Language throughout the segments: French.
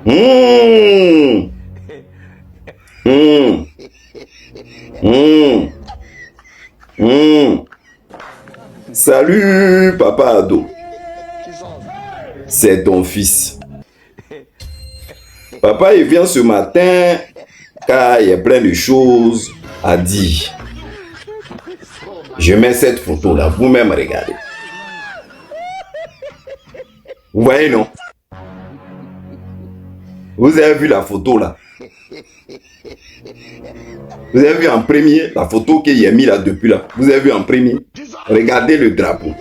Mmh. Mmh. Mmh. Mmh. Salut, papa ado. C'est ton fils. Papa, il vient ce matin car il y a plein de choses à dire. Je mets cette photo là, vous-même regardez. Vous voyez, non? Vous avez vu la photo là? Vous avez vu en premier la photo qu'il y a mis là depuis là? Vous avez vu en premier? Regardez le drapeau.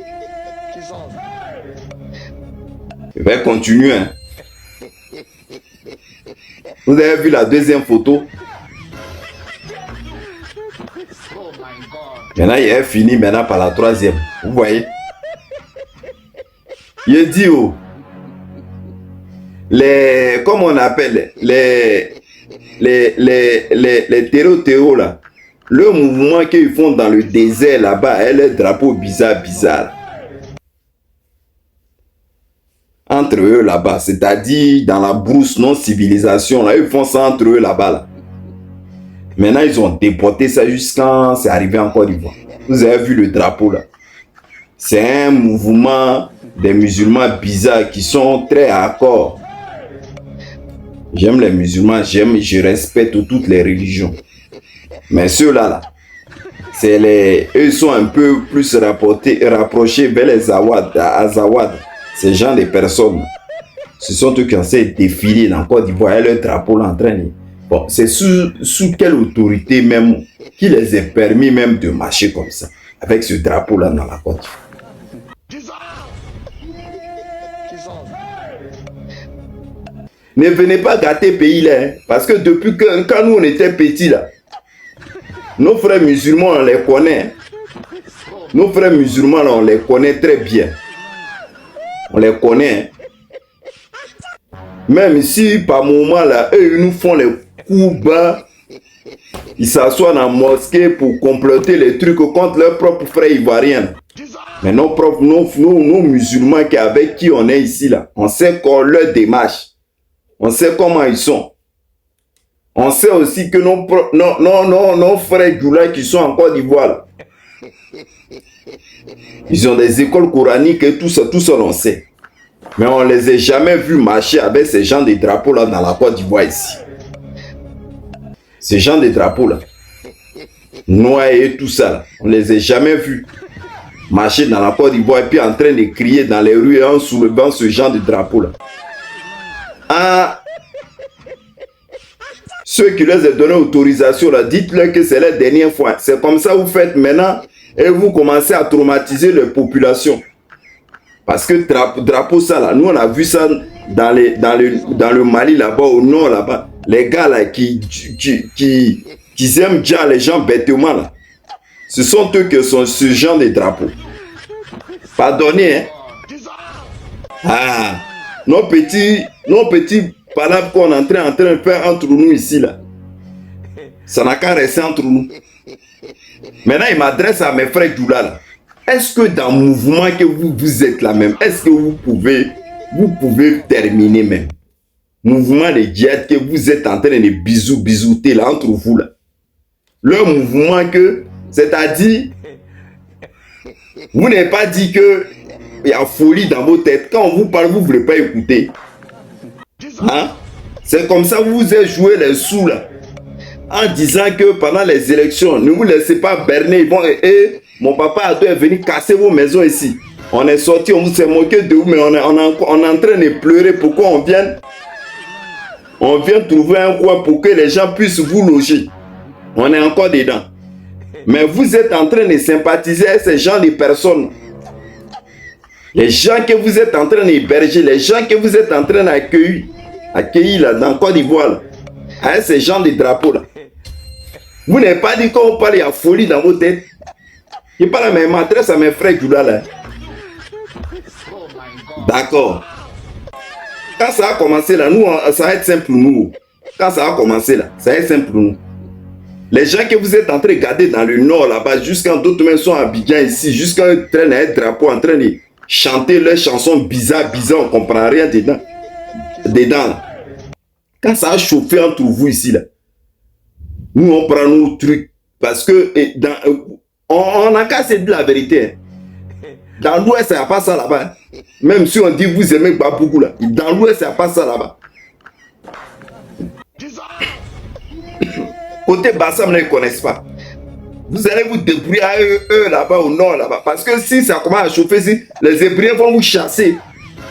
Je vais continuer. Hein. Vous avez vu la deuxième photo? Maintenant, il est fini maintenant par la troisième. Vous voyez? Il dit oh, comment on appelle les terreaux là, le mouvement qu'ils font dans le désert là-bas, est le drapeau bizarre. Entre eux là-bas, c'est-à-dire dans la brousse non-civilisation, là, ils font ça entre eux là-bas. Là. Maintenant, ils ont déporté ça jusqu'à c'est arrivé en Côte d'Ivoire. Vous avez vu le drapeau là. C'est un mouvement des musulmans bizarres qui sont très accords. J'aime les musulmans, je respecte toutes les religions. Mais ceux-là, eux sont un peu plus rapprochés vers les Azawad. Ces gens de personnes, ce sont eux qui ont essayé de défiler dans Côte d'Ivoire et leur drapeau l'entraîne. Bon, c'est sous quelle autorité même qui les a permis même de marcher comme ça, avec ce drapeau-là dans la Côte d'Ivoire. Ne venez pas gâter le pays là, hein, parce que depuis quand nous on était petits là, nos frères musulmans on les connaît. Nos frères musulmans là, on les connaît très bien. On les connaît. Même si par moment là, eux ils nous font les coups bas, ils s'assoient dans la mosquée pour comploter les trucs contre leurs propres frères ivoiriens. Mais nos musulmans avec qui on est ici là, on sait qu'on leur démarche. On sait comment ils sont. On sait aussi que nos frères Djoula qui sont en Côte d'Ivoire, ils ont des écoles coraniques et tout ça on sait. Mais on ne les a jamais vus marcher avec ces gens de drapeaux là dans la Côte d'Ivoire ici. Ces gens de drapeaux là, noirs et tout ça là, on ne les a jamais vus marcher dans la Côte d'Ivoire et puis en train de crier dans les rues en soulevant ce genre de drapeau là. Ah, ceux qui leur ont donné autorisation là, dites-leur que c'est la dernière fois. C'est comme ça que vous faites maintenant et vous commencez à traumatiser les populations. Parce que drapeau ça là, nous on a vu ça dans le Mali là-bas, au nord là-bas. Les gars là qui aiment déjà les gens bêtement là. Ce sont eux qui sont ce genre de drapeau. Pardonnez, hein. Ah, nos petits palabres qu'on est en train de faire entre nous ici là. Ça n'a qu'à rester entre nous. Maintenant, il m'adresse à mes frères Djoula là. Est-ce que dans le mouvement que vous êtes là même, est-ce que vous pouvez terminer même? Mouvement de djihad que vous êtes en train de bisouter là entre vous là. Le mouvement que, c'est-à-dire, vous n'avez pas dit que il y a folie dans vos têtes. Quand on vous parle, vous ne voulez pas écouter. Hein? C'est comme ça que vous avez joué les sous là. En disant que pendant les élections, ne vous laissez pas berner. Ils vont, mon papa est venu casser vos maisons ici. On est sorti, on s'est moqué de vous, mais on est en train de pleurer. Pourquoi on vient trouver un coin pour que les gens puissent vous loger. On est encore dedans. Mais vous êtes en train de sympathiser avec ces gens de personnes. Les gens que vous êtes en train d'héberger, les gens que vous êtes en train d'accueillir là, dans Côte d'Ivoire, avec ces gens de drapeaux là. Vous n'avez pas dit qu'on parle, il y a folie dans vos têtes. Je parle à mes maîtresses, à mes frères Djoula là. D'accord. Quand ça a commencé là, nous, ça va être simple pour nous. Quand ça a commencé là, ça va être simple pour nous. Les gens que vous êtes en train de garder dans le nord là-bas, jusqu'à d'autres même sont à Abidjan ici, jusqu'à train d'un drapeau en train de chanter leurs chansons bizarres, on ne comprend rien dedans. Là. Quand ça a chauffé entre vous ici, là, nous, on prend nos trucs. Parce que on a qu'à se dire la vérité. Dans l'Ouest, il n'y a pas ça là-bas. Même si on dit vous aimez pas beaucoup là. Dans l'Ouest, il n'y a pas ça là-bas. Côté Bassam, ils ne connaissent pas. Vous allez vous débrouiller à eux là-bas au nord là-bas. Parce que si ça commence à chauffer, si les Hébriens vont vous chasser.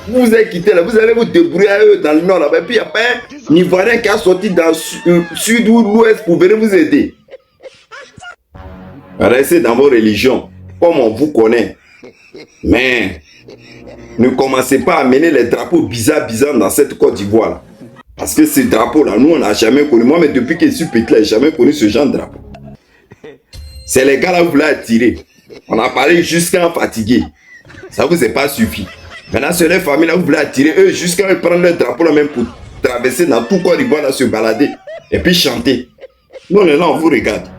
Vous allez quitter là, vous allez vous débrouiller à eux dans le nord là-bas. Et puis il n'y a pas un Ivoirien qui a sorti dans le sud ou l'ouest pour venir vous aider. Restez dans vos religions, comme on vous connaît. Mais ne commencez pas à mener les drapeaux bizarres dans cette Côte d'Ivoire là. Parce que ces drapeaux-là, nous, on n'a jamais connu. Moi, mais depuis que je suis petit, je n'ai jamais connu ce genre de drapeau. C'est les gars-là qui voulaient attirer. On a parlé jusqu'à fatigué. Ça ne vous est pas suffi. Maintenant, c'est les familles-là qui voulaient attirer. Eux, jusqu'à prendre leur drapeau là même pour traverser dans tout Côte d'Ivoire, se balader. Et puis chanter. Nous, on est là, on vous regarde.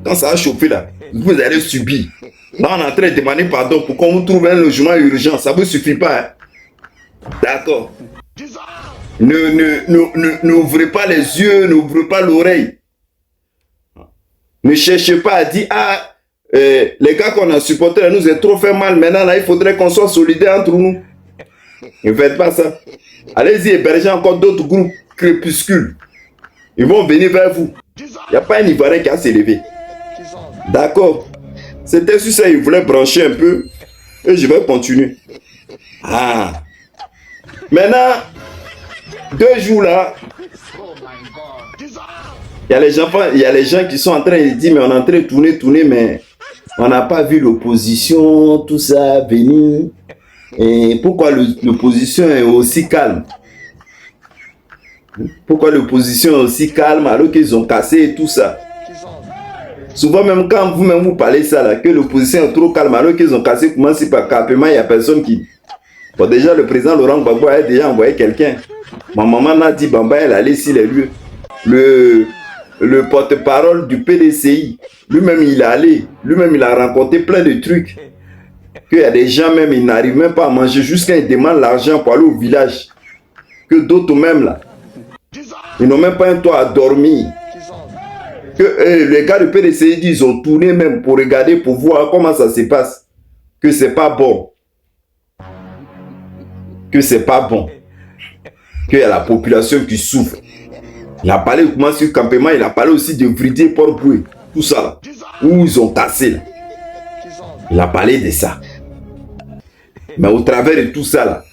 Quand ça a chauffé là, vous allez subir. Là, on est en train de demander pardon pour qu'on vous trouve un logement urgent. Ça ne vous suffit pas. Hein? D'accord. N'ouvrez pas les yeux, n'ouvrez pas l'oreille. Ne cherchez pas à dire, ah, les gars qu'on a supportés, nous ont trop fait mal. Maintenant, là, il faudrait qu'on soit solidaires entre nous. Ne faites pas ça. Allez-y héberger encore d'autres groupes crépuscules. Ils vont venir vers vous. Il n'y a pas un Ivoirien qui a s'élevé. D'accord. C'était sur ça, il voulait brancher un peu. Et je vais continuer. Ah. Maintenant, 2 jours là, il y a les gens qui sont en train de dire, mais on est en train de tourner, mais on n'a pas vu l'opposition, tout ça venir. Et pourquoi l'opposition est aussi calme? Pourquoi l'opposition est aussi calme alors qu'ils ont cassé et tout ça? Souvent même quand vous-même vous parlez ça là, que l'opposition est trop calme alors qu'ils ont cassé, comment c'est pas carrément, il n'y a personne qui... Bon, déjà le président Laurent Gbagbo a déjà envoyé quelqu'un. Ma maman n'a dit Bamba, elle allait sur les lieux. Le porte-parole du PDCI, lui-même il est allé, lui-même il a rencontré plein de trucs. Qu'il y a des gens même, ils n'arrivent même pas à manger jusqu'à ils demandent l'argent pour aller au village. Que d'autres même là, ils n'ont même pas un toit à dormir. Que les gars du PDCI ils ont tourné même pour regarder, pour voir comment ça se passe. Que c'est pas bon. Que c'est pas bon. Qu'il y a la population qui souffre. Il a parlé comment sur le campement, il a parlé aussi de Vridier, Port-Boué, tout ça là, où ils ont cassé là. Il a parlé de ça. Mais au travers de tout ça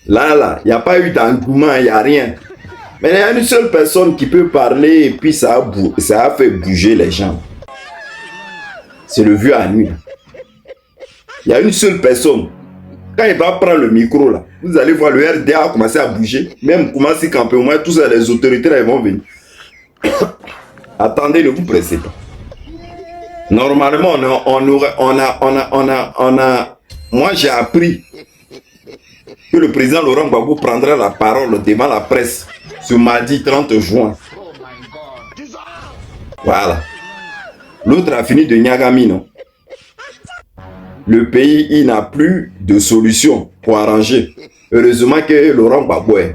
là, il n'y a pas eu d'engouement, il n'y a rien. Mais il y a une seule personne qui peut parler et puis ça a fait bouger les gens. C'est le vieux Anu. Il y a une seule personne. Quand il va prendre le micro là, vous allez voir le RDA commencer à bouger. Même commencer campement, tout ça, les autorités là, ils vont venir. Attendez, ne vous pressez pas. Normalement, moi j'ai appris que le président Laurent Gbagbo prendra la parole devant la presse ce mardi 30 juin. Voilà. L'autre a fini de Niagami, non? Le pays, il n'a plus de solution pour arranger. Heureusement que Laurent Gbagbo est.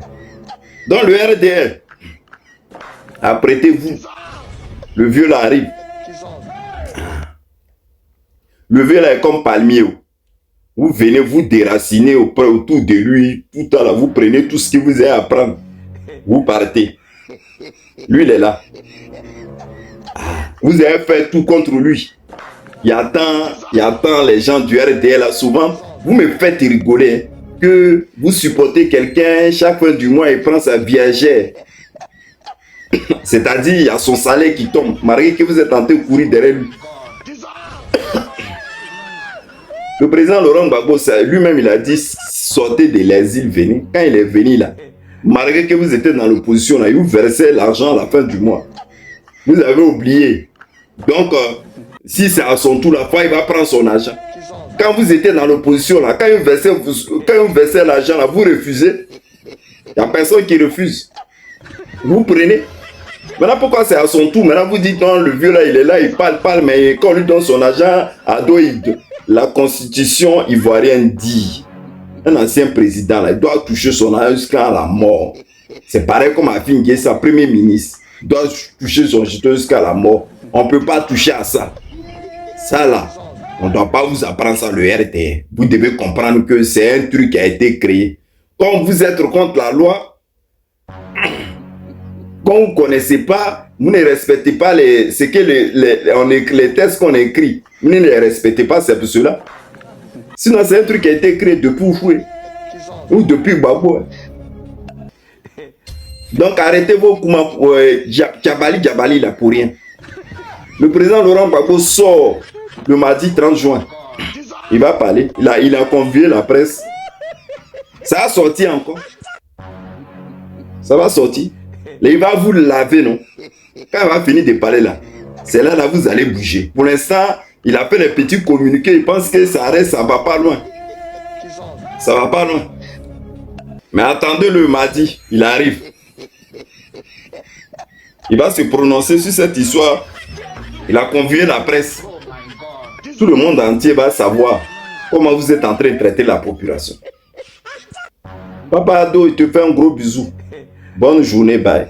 Dans le RDR, apprêtez-vous. Le vieux là arrive. Le vieux là est comme palmier. Vous venez vous déraciner autour de lui. Tout à l'heure, vous prenez tout ce que vous avez à prendre. Vous partez. Lui, il est là. Vous avez fait tout contre lui. Il attend les gens du RDL là. Souvent, vous me faites rigoler. Que vous supportez quelqu'un, chaque fin du mois, il prend sa viagère. C'est-à-dire, il y a son salaire qui tombe. Malgré que vous êtes en train de courir derrière lui. Le président Laurent Gbagbo, lui-même, il a dit, sortez de l'exil, venez. Quand il est venu là, malgré que vous étiez dans l'opposition là, il vous versait l'argent à la fin du mois. Vous avez oublié. Donc, si c'est à son tour la fois, il va prendre son argent. Quand vous étiez dans l'opposition là, quand il versait l'argent là, vous refusez. Il n'y a personne qui refuse. Vous prenez. Maintenant, pourquoi c'est à son tour? Maintenant, vous dites, non, le vieux là, il est là, il parle, mais quand on lui donne son argent, à Doïd, la constitution ivoirienne dit, un ancien président là, il doit toucher son argent jusqu'à la mort. C'est pareil comme Afin Guessa, premier ministre, doit toucher son jeton jusqu'à la mort. On ne peut pas toucher à ça. Ça là, on ne doit pas vous apprendre ça, le RTR. Vous devez comprendre que c'est un truc qui a été créé. Quand vous êtes contre la loi, quand vous ne connaissez pas, vous ne respectez pas les textes qu'on écrit. Vous ne les respectez pas, c'est pour cela. Sinon, c'est un truc qui a été créé depuis Foué ou depuis Babo. Donc, arrêtez vos Djabali là pour rien. Le président Laurent Gbagbo sort le mardi 30 juin. Il va parler. Il a convié la presse. Ça a sorti encore. Ça va sortir. Là, il va vous laver, non? Quand il va finir de parler là, c'est là, vous allez bouger. Pour l'instant, il a fait les petits communiqués. Il pense que ça reste, ça va pas loin. Ça va pas loin. Mais attendez le mardi, il arrive. Il va se prononcer sur cette histoire. Il a convié la presse. Tout le monde entier va savoir comment vous êtes en train de traiter la population. Papa Ado, il te fait un gros bisou. Bonne journée, bye.